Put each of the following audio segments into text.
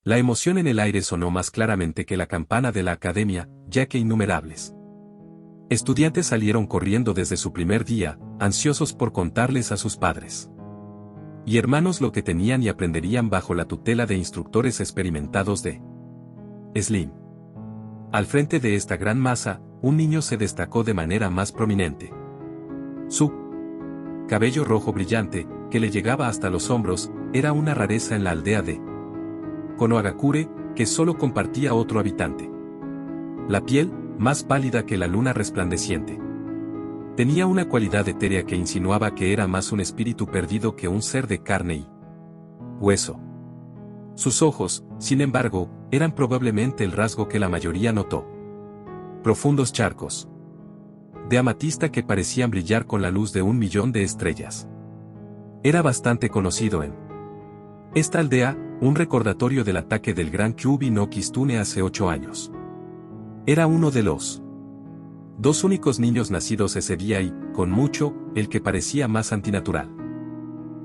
La emoción en el aire sonó más claramente que la campana de la academia, ya que innumerables estudiantes salieron corriendo desde su primer día, ansiosos por contarles a sus padres y hermanos lo que tenían y aprenderían bajo la tutela de instructores experimentados de Slim. Al frente de esta gran masa, un niño se destacó de manera más prominente. Su cabello rojo brillante, que le llegaba hasta los hombros, era una rareza en la aldea de Konohagakure, que solo compartía otro habitante. La piel, más pálida que la luna resplandeciente. Tenía una cualidad etérea que insinuaba que era más un espíritu perdido que un ser de carne y hueso. Sus ojos, sin embargo, eran probablemente el rasgo que la mayoría notó. Profundos charcos de amatista que parecían brillar con la luz de 1.000.000 de estrellas. Era bastante conocido en esta aldea, un recordatorio del ataque del gran Kyuubi no Kitsune hace 8 años. Era uno de los 2 únicos niños nacidos ese día y, con mucho, el que parecía más antinatural.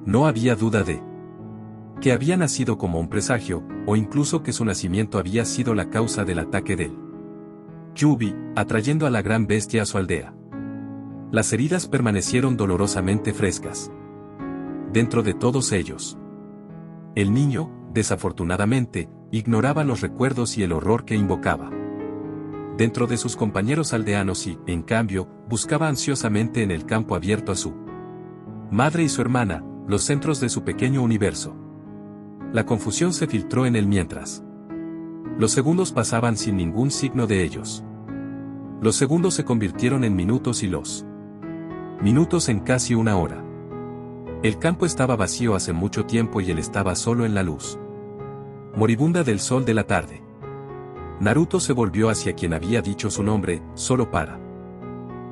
No había duda de que había nacido como un presagio, o incluso que su nacimiento había sido la causa del ataque del Kyuubi, atrayendo a la gran bestia a su aldea. Las heridas permanecieron dolorosamente frescas dentro de todos ellos. El niño, desafortunadamente, ignoraba los recuerdos y el horror que invocaba dentro de sus compañeros aldeanos y, en cambio, buscaba ansiosamente en el campo abierto a su madre y su hermana, los centros de su pequeño universo. La confusión se filtró en él mientras los segundos pasaban sin ningún signo de ellos. Los segundos se convirtieron en minutos y los minutos en casi 1 hora. El campo estaba vacío hace mucho tiempo y él estaba solo en la luz moribunda del sol de la tarde. Naruto se volvió hacia quien había dicho su nombre, solo para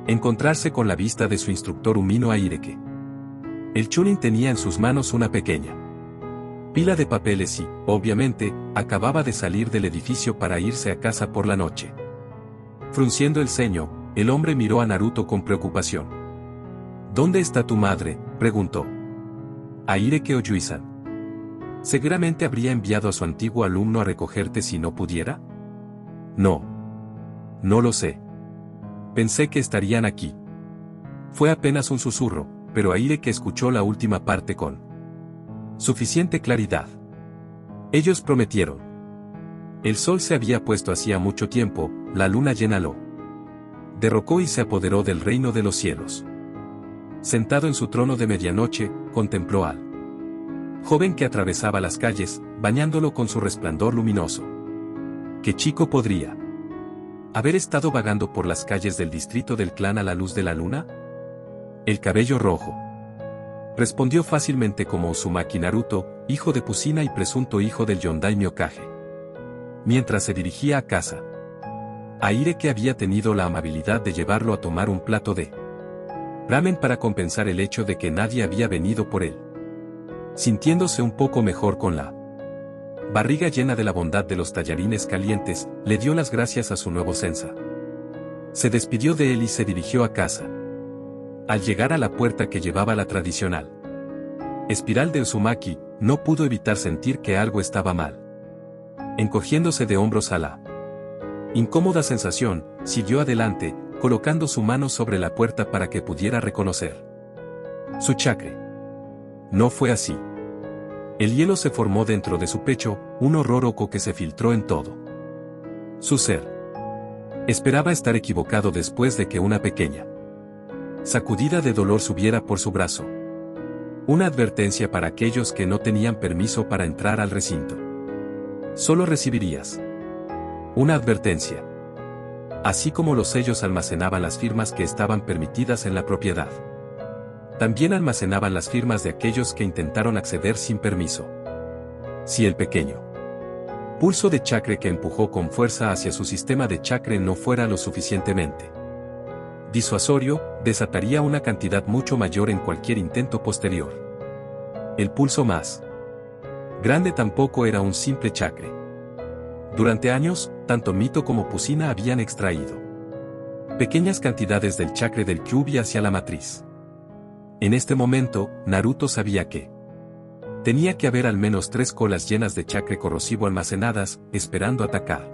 encontrarse con la vista de su instructor Umino Aireke. El Chunin tenía en sus manos una pequeña pila de papeles y, obviamente, acababa de salir del edificio para irse a casa por la noche. Frunciendo el ceño, el hombre miró a Naruto con preocupación. ¿Dónde está tu madre?, preguntó. Aireke Oyui-san. ¿Seguramente habría enviado a su antiguo alumno a recogerte si no pudiera? No. No lo sé. Pensé que estarían aquí. Fue apenas un susurro, pero Aireke escuchó la última parte con suficiente claridad. Ellos prometieron. El sol se había puesto hacía mucho tiempo, la luna llena lo derrocó y se apoderó del reino de los cielos. Sentado en su trono de medianoche, contempló al joven que atravesaba las calles, bañándolo con su resplandor luminoso. ¿Qué chico podría haber estado vagando por las calles del distrito del clan a la luz de la luna? El cabello rojo. Respondió fácilmente como Uzumaki Naruto, hijo de Kusina y presunto hijo del Yondaimyo Kage. Mientras se dirigía a casa, Aireke había tenido la amabilidad de llevarlo a tomar un plato de ramen para compensar el hecho de que nadie había venido por él. Sintiéndose un poco mejor con la barriga llena de la bondad de los tallarines calientes, le dio las gracias a su nuevo sensa. Se despidió de él y se dirigió a casa. Al llegar a la puerta que llevaba la tradicional espiral de Uzumaki, no pudo evitar sentir que algo estaba mal. Encogiéndose de hombros a la incómoda sensación, siguió adelante, colocando su mano sobre la puerta para que pudiera reconocer su chakra. No fue así. El hielo se formó dentro de su pecho, un horror oco que se filtró en todo su ser. Esperaba estar equivocado después de que una pequeña sacudida de dolor subiera por su brazo. Una advertencia para aquellos que no tenían permiso para entrar al recinto. Solo recibirías una advertencia. Así como los sellos almacenaban las firmas que estaban permitidas en la propiedad, también almacenaban las firmas de aquellos que intentaron acceder sin permiso. Si el pequeño pulso de chakra que empujó con fuerza hacia su sistema de chakra no fuera lo suficientemente disuasorio, desataría una cantidad mucho mayor en cualquier intento posterior. El pulso más grande tampoco era un simple chakra. Durante años, tanto Mito como Kusina habían extraído pequeñas cantidades del chakra del Kyuubi hacia la matriz. En este momento, Naruto sabía que Tenía que haber al menos 3 colas llenas de chakre corrosivo almacenadas, esperando atacar.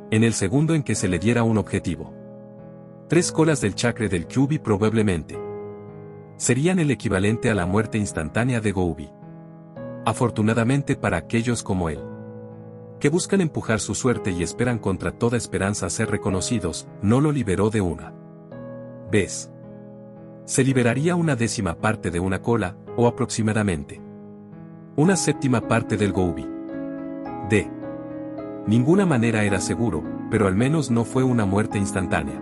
En el segundo en que se le diera un objetivo. 3 colas del chakre del Kyuubi probablemente serían el equivalente a la muerte instantánea de Goubi. Afortunadamente para aquellos como él, que buscan empujar su suerte y esperan contra toda esperanza ser reconocidos, no lo liberó de una vez. Se liberaría una 10ª parte de una cola, o aproximadamente una 7ª parte del Goubi. De ninguna manera era seguro, pero al menos no fue una muerte instantánea.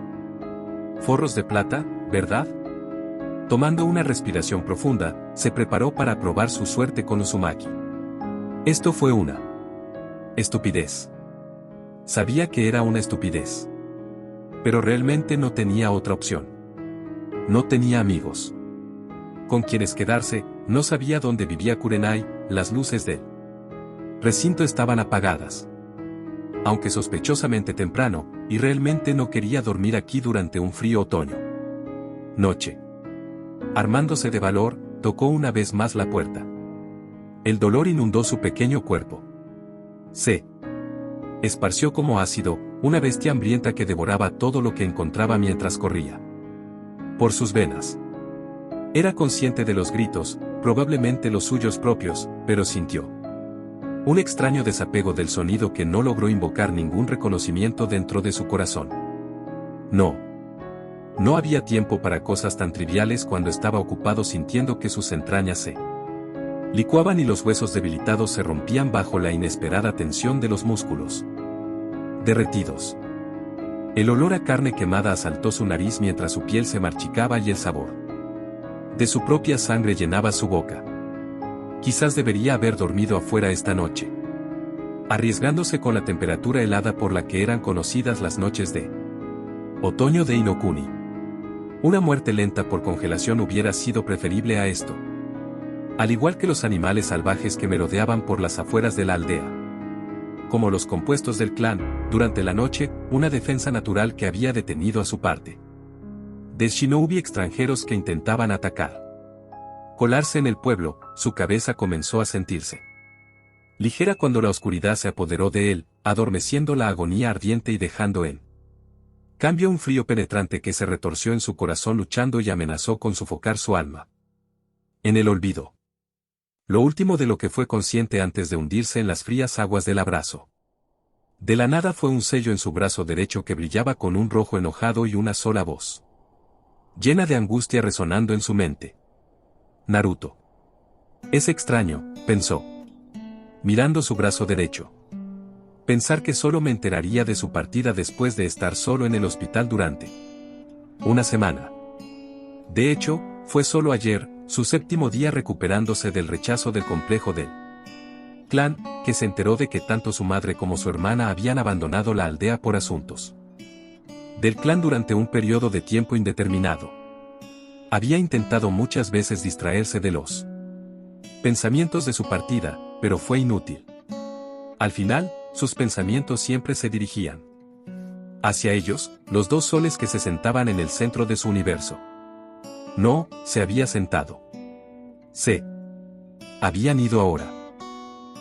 Forros de plata, ¿verdad? Tomando una respiración profunda, se preparó para probar su suerte con Uzumaki. Esto fue una estupidez. Sabía que era una estupidez. Pero realmente no tenía otra opción. No tenía amigos con quienes quedarse, no sabía dónde vivía Kurenai, las luces del recinto estaban apagadas. Aunque sospechosamente temprano, y realmente no quería dormir aquí durante un frío otoño. Noche. Armándose de valor, tocó una vez más la puerta. El dolor inundó su pequeño cuerpo. Se esparció como ácido, una bestia hambrienta que devoraba todo lo que encontraba mientras corría por sus venas. Era consciente de los gritos, probablemente los suyos propios, pero sintió un extraño desapego del sonido que no logró invocar ningún reconocimiento dentro de su corazón. No había tiempo para cosas tan triviales cuando estaba ocupado sintiendo que sus entrañas se licuaban y los huesos debilitados se rompían bajo la inesperada tensión de los músculos derretidos. El olor a carne quemada asaltó su nariz mientras su piel se marchitaba y el sabor de su propia sangre llenaba su boca. Quizás debería haber dormido afuera esta noche, arriesgándose con la temperatura helada por la que eran conocidas las noches de otoño de Inokuni. Una muerte lenta por congelación hubiera sido preferible a esto. Al igual que los animales salvajes que merodeaban por las afueras de la aldea. Como los compuestos del clan, durante la noche, una defensa natural que había detenido a su parte de shinobi extranjeros que intentaban atacar. Colarse en el pueblo, su cabeza comenzó a sentirse ligera cuando la oscuridad se apoderó de él, adormeciendo la agonía ardiente y dejando en cambio un frío penetrante que se retorció en su corazón luchando y amenazó con sofocar su alma. En el olvido. Lo último de lo que fue consciente antes de hundirse en las frías aguas del abrazo. De la nada fue un sello en su brazo derecho que brillaba con un rojo enojado y una sola voz llena de angustia resonando en su mente. Naruto. Es extraño, pensó, mirando su brazo derecho. Pensar que solo me enteraría de su partida después de estar solo en el hospital durante una semana. De hecho, fue solo ayer, su 7º día recuperándose del rechazo del complejo del clan, que se enteró de que tanto su madre como su hermana habían abandonado la aldea por asuntos del clan durante un periodo de tiempo indeterminado. Había intentado muchas veces distraerse de los pensamientos de su partida, pero fue inútil. Al final, sus pensamientos siempre se dirigían hacia ellos, los 2 soles que se sentaban en el centro de su universo. No, se había sentado. Se habían ido ahora.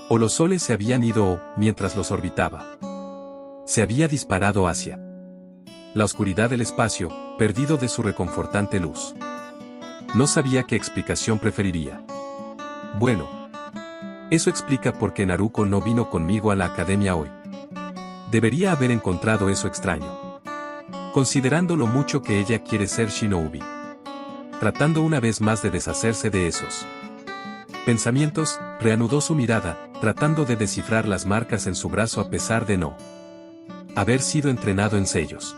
O los soles se habían ido mientras los orbitaba. Se había disparado hacia la oscuridad del espacio, perdido de su reconfortante luz. No sabía qué explicación preferiría. Bueno. Eso explica por qué Naruko no vino conmigo a la academia hoy. Debería haber encontrado eso extraño. Considerando lo mucho que ella quiere ser shinobi. Tratando una vez más de deshacerse de esos pensamientos, reanudó su mirada, tratando de descifrar las marcas en su brazo a pesar de no haber sido entrenado en sellos.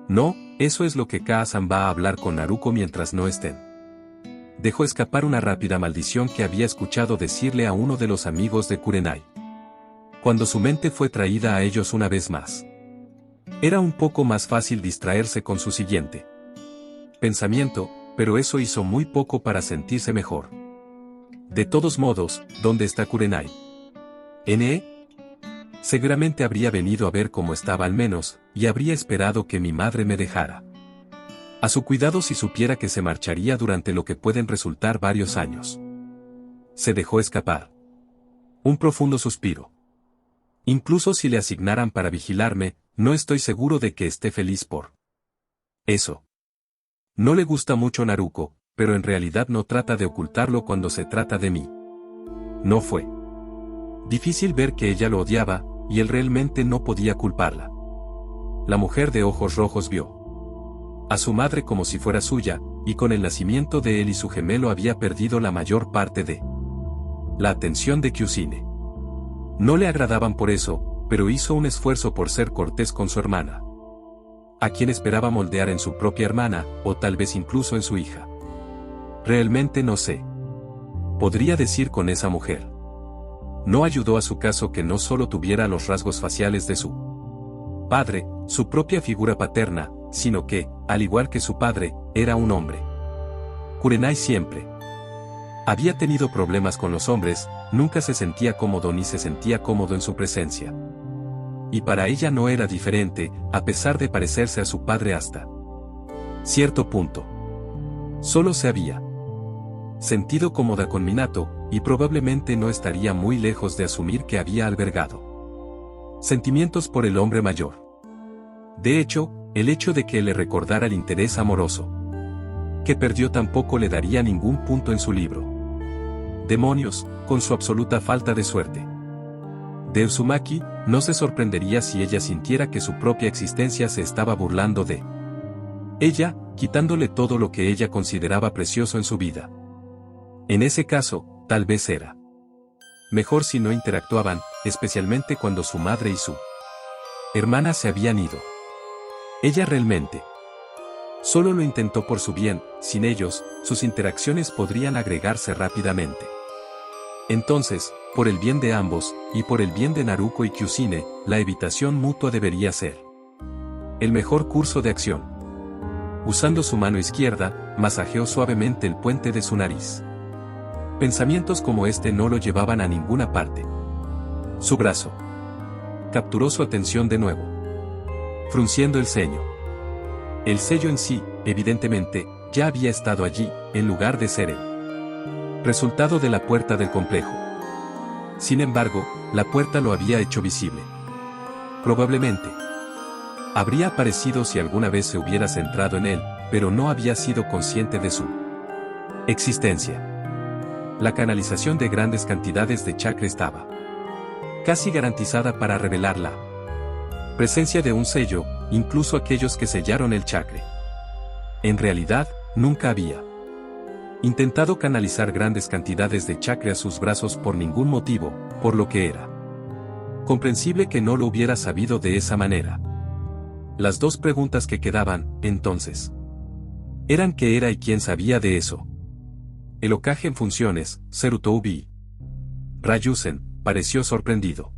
No, eso es lo que Kaa-san va a hablar con Naruko mientras no estén. Dejó escapar una rápida maldición que había escuchado decirle a uno de los amigos de Kurenai. Cuando su mente fue traída a ellos una vez más. Era un poco más fácil distraerse con su siguiente pensamiento, pero eso hizo muy poco para sentirse mejor. De todos modos, ¿dónde está Kurenai? ¿Ne? Seguramente habría venido a ver cómo estaba al menos, y habría esperado que mi madre me dejara a su cuidado si supiera que se marcharía durante lo que pueden resultar varios años. se dejó escapar un profundo suspiro. Incluso si le asignaran para vigilarme, no estoy seguro de que esté feliz por eso. No le gusta mucho Naruko, pero en realidad no trata de ocultarlo cuando se trata de mí. No fue difícil ver que ella lo odiaba, y él realmente no podía culparla. La mujer de ojos rojos vio a su madre como si fuera suya, y con el nacimiento de él y su gemelo había perdido la mayor parte de la atención de Kyusine. No le agradaban por eso, pero hizo un esfuerzo por ser cortés con su hermana, a quien esperaba moldear en su propia hermana, o tal vez incluso en su hija. Realmente no sé. Podría decir con esa mujer. No ayudó a su caso que no solo tuviera los rasgos faciales de su padre, su propia figura paterna, sino que, al igual que su padre, era un hombre. Kurenai siempre había tenido problemas con los hombres, nunca se sentía cómodo ni se sentía cómodo en su presencia. Y para ella no era diferente, a pesar de parecerse a su padre hasta cierto punto. Solo se había sentido cómoda con Minato, y probablemente no estaría muy lejos de asumir que había albergado sentimientos por el hombre mayor. De hecho, el hecho de que le recordara el interés amoroso que perdió tampoco le daría ningún punto en su libro. Demonios, con su absoluta falta de suerte. De Uzumaki, no se sorprendería si ella sintiera que su propia existencia se estaba burlando de ella, quitándole todo lo que ella consideraba precioso en su vida. En ese caso, tal vez era mejor si no interactuaban, especialmente cuando su madre y su hermana se habían ido. Ella realmente solo lo intentó por su bien, sin ellos, sus interacciones podrían agregarse rápidamente. Entonces, por el bien de ambos, y por el bien de Naruko y Kyusine, la evitación mutua debería ser el mejor curso de acción. Usando su mano izquierda, masajeó suavemente el puente de su nariz. Pensamientos como este no lo llevaban a ninguna parte. Su brazo capturó su atención de nuevo, frunciendo el ceño. El sello en sí, evidentemente, ya había estado allí, en lugar de ser el resultado de la puerta del complejo. Sin embargo, la puerta lo había hecho visible. Probablemente habría aparecido si alguna vez se hubiera centrado en él, pero no había sido consciente de su existencia. La canalización de grandes cantidades de chakra estaba casi garantizada para revelar la presencia de un sello, incluso aquellos que sellaron el chakra. En realidad, nunca había intentado canalizar grandes cantidades de chakra a sus brazos por ningún motivo, por lo que era comprensible que no lo hubiera sabido de esa manera. Las dos preguntas que quedaban, entonces, eran qué era y quién sabía de eso. El Hokage en funciones, Tsurutobi Ryuzen, pareció sorprendido.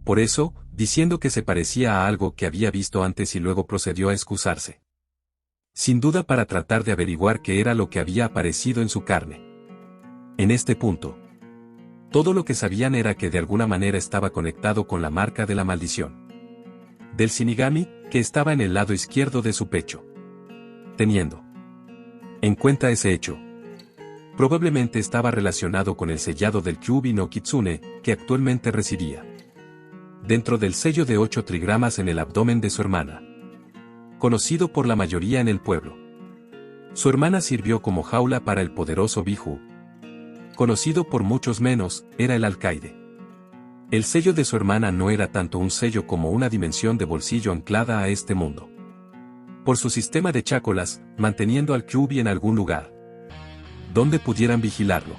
Por eso, diciendo que se parecía a algo que había visto antes y luego procedió a excusarse. Sin duda para tratar de averiguar qué era lo que había aparecido en su carne. En este punto, todo lo que sabían era que de alguna manera estaba conectado con la marca de la maldición del Shinigami, que estaba en el lado izquierdo de su pecho. Teniendo en cuenta ese hecho, probablemente estaba relacionado con el sellado del Kyuubi no Kitsune, que actualmente residía dentro del sello de 8 trigramas en el abdomen de su hermana, conocido por la mayoría en el pueblo. Su hermana sirvió como jaula para el poderoso Biju, conocido por muchos menos, era el alcaide. El sello de su hermana no era tanto un sello como una dimensión de bolsillo anclada a este mundo. Por su sistema de chácolas, manteniendo al Kyuubi en algún lugar donde pudieran vigilarlo.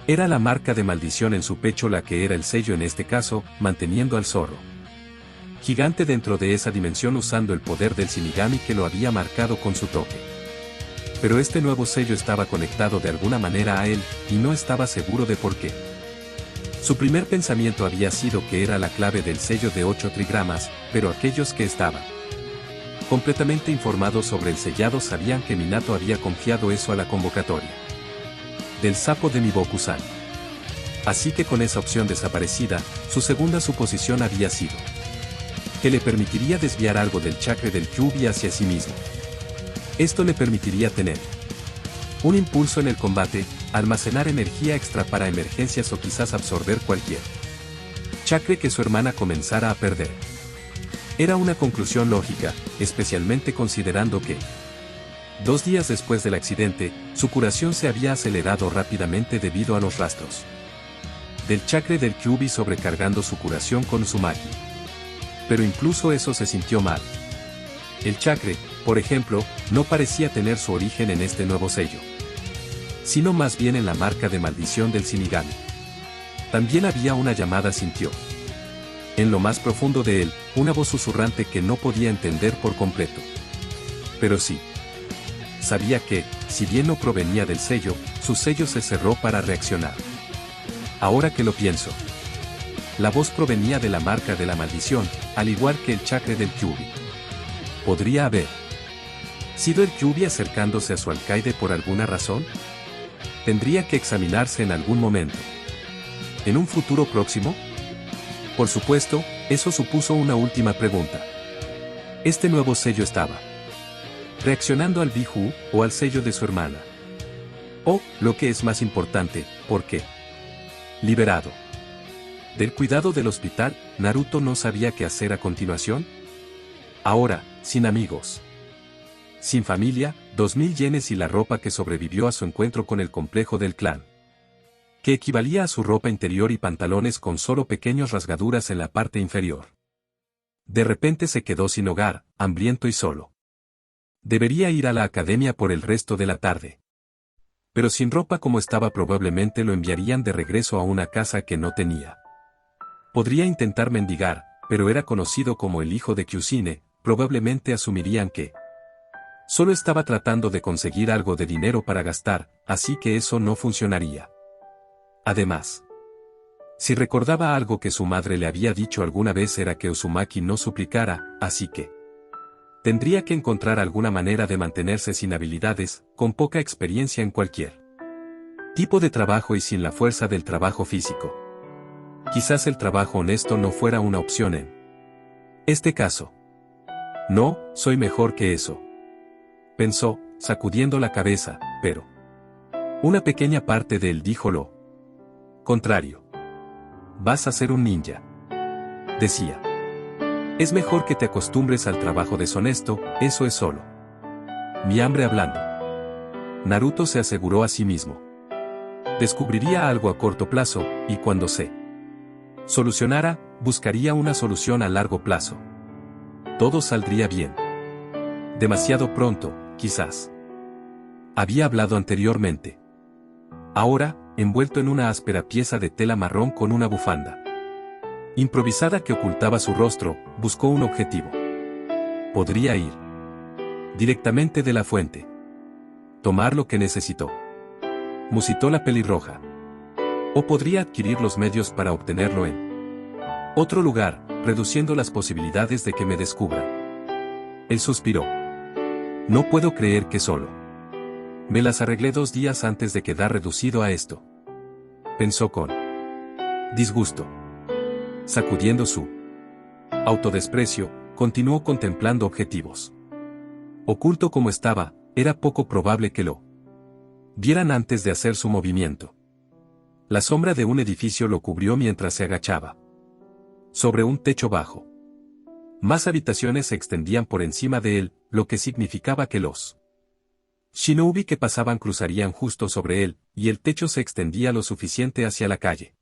Era la marca de maldición en su pecho la que era el sello en este caso, manteniendo al zorro gigante dentro de esa dimensión usando el poder del Shinigami que lo había marcado con su toque. Pero este nuevo sello estaba conectado de alguna manera a él, y no estaba seguro de por qué. Su primer pensamiento había sido que era la clave del sello de 8 trigramas, pero aquellos que estaban completamente informados sobre el sellado sabían que Minato había confiado eso a la convocatoria del sapo de Miboku-san. Así que con esa opción desaparecida, su segunda suposición había sido que le permitiría desviar algo del chakra del Kyuubi hacia sí mismo. Esto le permitiría tener un impulso en el combate, almacenar energía extra para emergencias o quizás absorber cualquier chakra que su hermana comenzara a perder. Era una conclusión lógica, especialmente considerando que 2 días después del accidente, su curación se había acelerado rápidamente debido a los rastros del chakra del Kyuubi sobrecargando su curación con Uzumaki. Pero incluso eso se sintió mal. El chakra, por ejemplo, no parecía tener su origen en este nuevo sello, sino más bien en la marca de maldición del Shinigami. También había una llamada sintió. En lo más profundo de él, una voz susurrante que no podía entender por completo. Pero sí. Sabía que, si bien no provenía del sello, su sello se cerró para reaccionar. Ahora que lo pienso. La voz provenía de la marca de la maldición, al igual que el chakra del Kyuubi. ¿Podría haber sido el Kyuubi acercándose a su alcaide por alguna razón? Tendría que examinarse en algún momento. ¿En un futuro próximo? Por supuesto, eso supuso una última pregunta. ¿Este nuevo sello estaba reaccionando al Biju o al sello de su hermana? O, lo que es más importante, ¿por qué? Liberado del cuidado del hospital, Naruto no sabía qué hacer a continuación. Ahora, sin amigos, sin familia, 2000 yenes y la ropa que sobrevivió a su encuentro con el complejo del clan, que equivalía a su ropa interior y pantalones con solo pequeñas rasgaduras en la parte inferior. De repente se quedó sin hogar, hambriento y solo. Debería ir a la academia por el resto de la tarde. Pero sin ropa como estaba probablemente lo enviarían de regreso a una casa que no tenía. Podría intentar mendigar, pero era conocido como el hijo de Kyusine, probablemente asumirían que solo estaba tratando de conseguir algo de dinero para gastar, así que eso no funcionaría. Además, si recordaba algo que su madre le había dicho alguna vez era que Uzumaki no suplicara, así que tendría que encontrar alguna manera de mantenerse sin habilidades, con poca experiencia en cualquier tipo de trabajo y sin la fuerza del trabajo físico. Quizás el trabajo honesto no fuera una opción en este caso. No, soy mejor que eso, pensó, sacudiendo la cabeza, pero una pequeña parte de él dijo lo contrario. Vas a ser un ninja, decía. Es mejor que te acostumbres al trabajo deshonesto, eso es solo mi hambre hablando. Naruto se aseguró a sí mismo. Descubriría algo a corto plazo, y cuando se solucionara, buscaría una solución a largo plazo. Todo saldría bien. Demasiado pronto, quizás. Había hablado anteriormente. Ahora, envuelto en una áspera pieza de tela marrón con una bufanda improvisada que ocultaba su rostro, buscó un objetivo. Podría ir directamente de la fuente. Tomar lo que necesitó. Musitó la pelirroja. O podría adquirir los medios para obtenerlo en otro lugar, reduciendo las posibilidades de que me descubran. Él suspiró. No puedo creer que solo me las arreglé 2 días antes de quedar reducido a esto. Pensó con disgusto. Sacudiendo su autodesprecio, continuó contemplando objetivos. Oculto como estaba, era poco probable que lo vieran antes de hacer su movimiento. La sombra de un edificio lo cubrió mientras se agachaba sobre un techo bajo. Más habitaciones se extendían por encima de él, lo que significaba que los shinobi que pasaban cruzarían justo sobre él, y el techo se extendía lo suficiente hacia la calle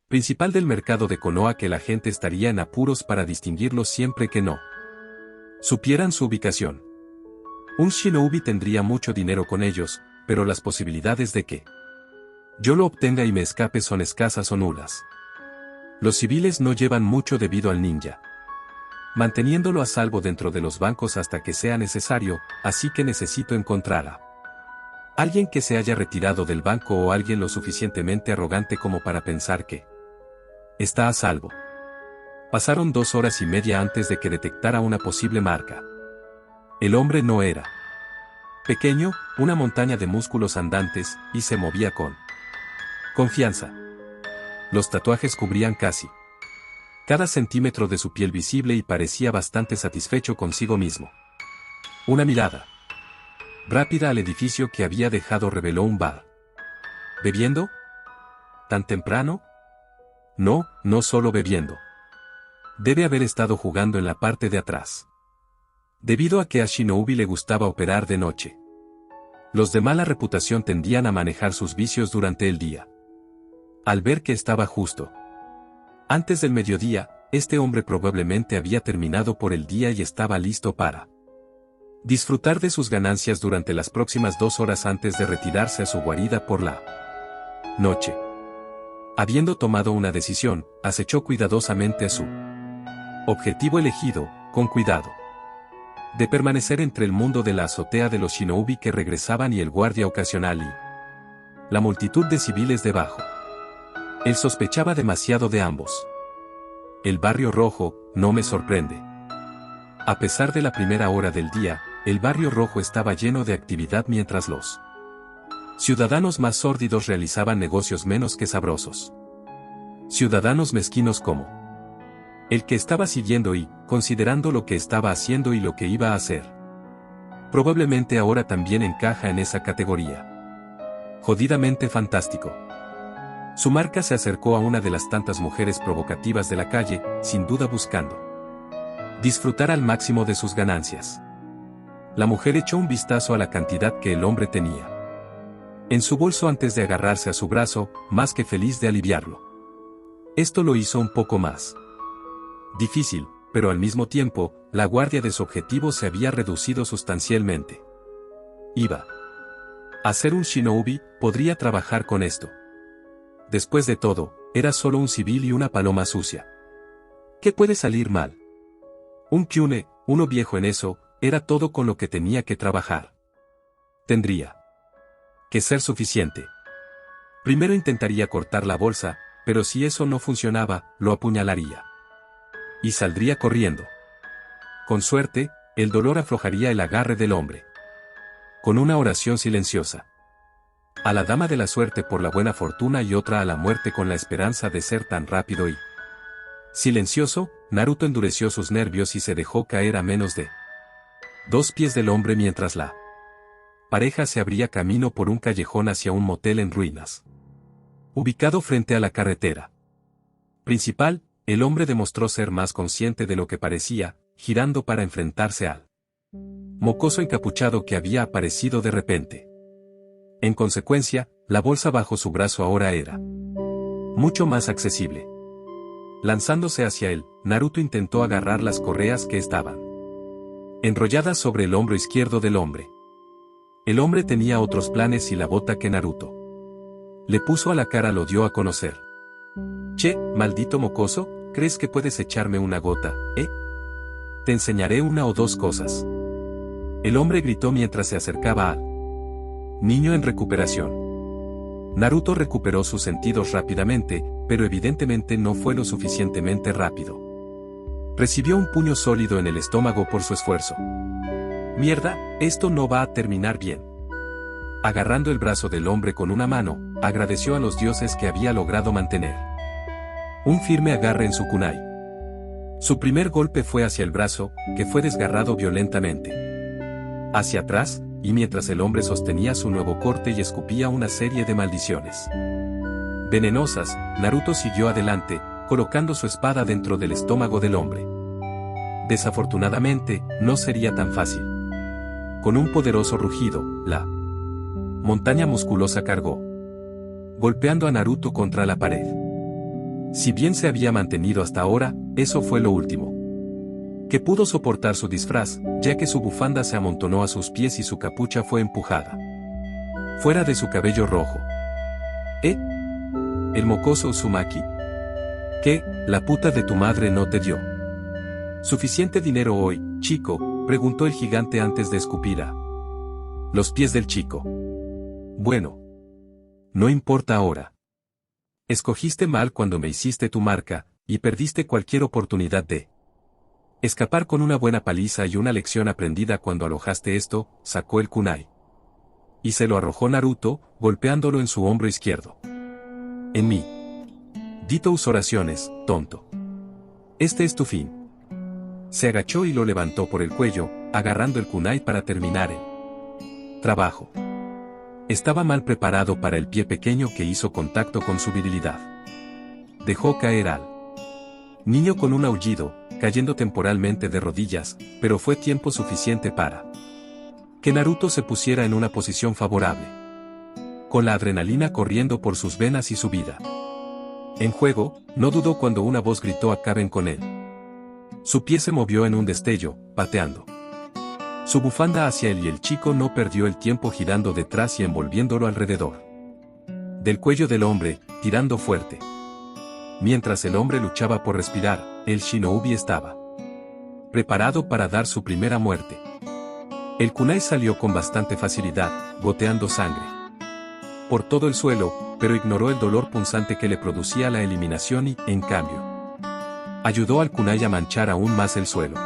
principal del mercado de Konoha que la gente estaría en apuros para distinguirlos siempre que no supieran su ubicación. Un shinobi tendría mucho dinero con ellos, pero las posibilidades de que yo lo obtenga y me escape son escasas o nulas. Los civiles no llevan mucho debido al ninja, manteniéndolo a salvo dentro de los bancos hasta que sea necesario, así que necesito encontrar a alguien que se haya retirado del banco o alguien lo suficientemente arrogante como para pensar que está a salvo. Pasaron 2 horas y media antes de que detectara una posible marca. El hombre no era pequeño, una montaña de músculos andantes, y se movía con confianza. Los tatuajes cubrían casi cada centímetro de su piel visible y parecía bastante satisfecho consigo mismo. Una mirada rápida al edificio que había dejado reveló un bar ¿Bebiendo? ¿Tan temprano? No, no solo bebiendo. Debe haber estado jugando en la parte de atrás. Debido a que a Shinobi le gustaba operar de noche. Los de mala reputación tendían a manejar sus vicios durante el día. Al ver que estaba justo antes del mediodía, este hombre probablemente había terminado por el día y estaba listo para disfrutar de sus ganancias durante las próximas 2 horas antes de retirarse a su guarida por la noche. Habiendo tomado una decisión, acechó cuidadosamente a su objetivo elegido, con cuidado de permanecer entre el mundo de la azotea de los shinobi que regresaban y el guardia ocasional y la multitud de civiles debajo. Él sospechaba demasiado de ambos. El Barrio Rojo, no me sorprende. A pesar de la primera hora del día, el Barrio Rojo estaba lleno de actividad mientras los ciudadanos más sórdidos realizaban negocios menos que sabrosos. Ciudadanos mezquinos como el que estaba siguiendo y, considerando lo que estaba haciendo y lo que iba a hacer. Probablemente ahora también encaja en esa categoría. Jodidamente fantástico. Su marca se acercó a una de las tantas mujeres provocativas de la calle, sin duda buscando disfrutar al máximo de sus ganancias. La mujer echó un vistazo a la cantidad que el hombre tenía en su bolso antes de agarrarse a su brazo, más que feliz de aliviarlo. Esto lo hizo un poco más difícil, pero al mismo tiempo, la guardia de su objetivo se había reducido sustancialmente. Iba a ser un shinobi, podría trabajar con esto. Después de todo, era solo un civil y una paloma sucia. ¿Qué puede salir mal? Un kyune, uno viejo en eso, era todo con lo que tenía que trabajar. Tendría que ser suficiente. Primero intentaría cortar la bolsa, pero si eso no funcionaba, lo apuñalaría. Y saldría corriendo. Con suerte, el dolor aflojaría el agarre del hombre. Con una oración silenciosa. A la dama de la suerte por la buena fortuna y otra a la muerte con la esperanza de ser tan rápido y silencioso, Naruto endureció sus nervios y se dejó caer a menos de 2 pies del hombre mientras la pareja se abría camino por un callejón hacia un motel en ruinas. Ubicado frente a la carretera principal, el hombre demostró ser más consciente de lo que parecía, girando para enfrentarse al mocoso encapuchado que había aparecido de repente. En consecuencia, la bolsa bajo su brazo ahora era mucho más accesible. Lanzándose hacia él, Naruto intentó agarrar las correas que estaban enrolladas sobre el hombro izquierdo del hombre. El hombre tenía otros planes y la bota que Naruto le puso a la cara lo dio a conocer. Che, maldito mocoso, ¿crees que puedes echarme una gota, eh? Te enseñaré una o dos cosas. El hombre gritó mientras se acercaba al niño en recuperación. Naruto recuperó sus sentidos rápidamente, pero evidentemente no fue lo suficientemente rápido. Recibió un puño sólido en el estómago por su esfuerzo. Mierda, esto no va a terminar bien. Agarrando el brazo del hombre con una mano, agradeció a los dioses que había logrado mantener un firme agarre en su kunai. Su primer golpe fue hacia el brazo, que fue desgarrado violentamente. Hacia atrás, y mientras el hombre sostenía su nuevo corte y escupía una serie de maldiciones venenosas, Naruto siguió adelante, colocando su espada dentro del estómago del hombre. Desafortunadamente, no sería tan fácil. Con un poderoso rugido, la montaña musculosa cargó, golpeando a Naruto contra la pared. Si bien se había mantenido hasta ahora, eso fue lo último que pudo soportar su disfraz, ya que su bufanda se amontonó a sus pies y su capucha fue empujada fuera de su cabello rojo. El mocoso Uzumaki. ¿Qué, la puta de tu madre no te dio suficiente dinero hoy, chico? Preguntó el gigante antes de escupir a los pies del chico. Bueno, no importa ahora. Escogiste mal cuando me hiciste tu marca, y perdiste cualquier oportunidad de escapar con una buena paliza y una lección aprendida cuando alojaste esto. Sacó el kunai y se lo arrojó Naruto, golpeándolo en su hombro izquierdo. En mí. Di tus oraciones, tonto. Este es tu fin. Se agachó y lo levantó por el cuello, agarrando el kunai para terminar el trabajo. Estaba mal preparado para el pie pequeño que hizo contacto con su virilidad. Dejó caer al niño con un aullido, cayendo temporalmente de rodillas, pero fue tiempo suficiente para que Naruto se pusiera en una posición favorable, con la adrenalina corriendo por sus venas y su vida en juego. No dudó cuando una voz gritó: acaben con él. Su pie se movió en un destello, pateando su bufanda hacia él, y el chico no perdió el tiempo girando detrás y envolviéndolo alrededor del cuello del hombre, tirando fuerte. Mientras el hombre luchaba por respirar, el shinobi estaba preparado para dar su primera muerte. El kunai salió con bastante facilidad, goteando sangre por todo el suelo, pero ignoró el dolor punzante que le producía la eliminación y, en cambio, ayudó al kunai a manchar aún más el suelo.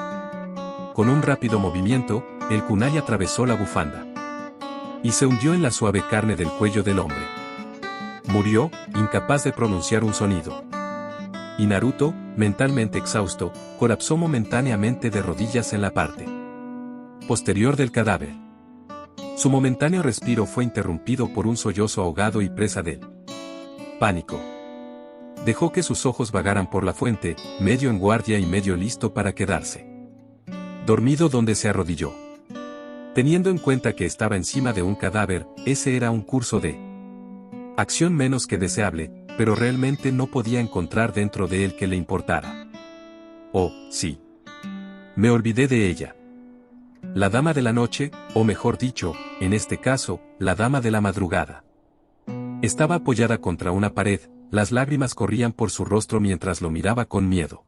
Con un rápido movimiento, el kunai atravesó la bufanda y se hundió en la suave carne del cuello del hombre. Murió, incapaz de pronunciar un sonido. Y Naruto, mentalmente exhausto, colapsó momentáneamente de rodillas en la parte posterior del cadáver. Su momentáneo respiro fue interrumpido por un sollozo ahogado y presa del pánico. Dejó que sus ojos vagaran por la fuente, medio en guardia y medio listo para quedarse dormido, donde se arrodilló. Teniendo en cuenta que estaba encima de un cadáver, ese era un curso de acción menos que deseable, pero realmente no podía encontrar dentro de él que le importara. Oh, sí. Me olvidé de ella. La dama de la noche, o mejor dicho, en este caso, la dama de la madrugada. Estaba apoyada contra una pared, las lágrimas corrían por su rostro mientras lo miraba con miedo.